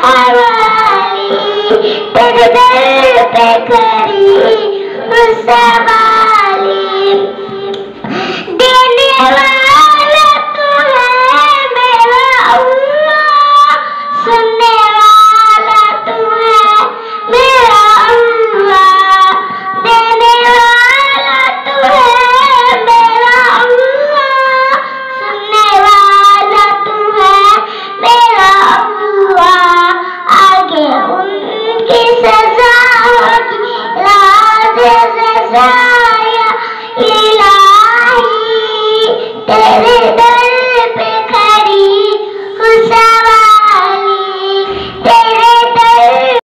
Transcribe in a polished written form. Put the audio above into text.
हवाली, तेरे दर पे खड़ी हूँ सवाली। देने वाला तू है मेरा अल्लाह, सुनने वाला तू है मेरा अल्लाह। देने वाला तू है मेरा अल्लाह, सुनने वाला तू है मेरा अल्लाह। आगे उनकी सजा होगी राज सजाया इलाही, तेरे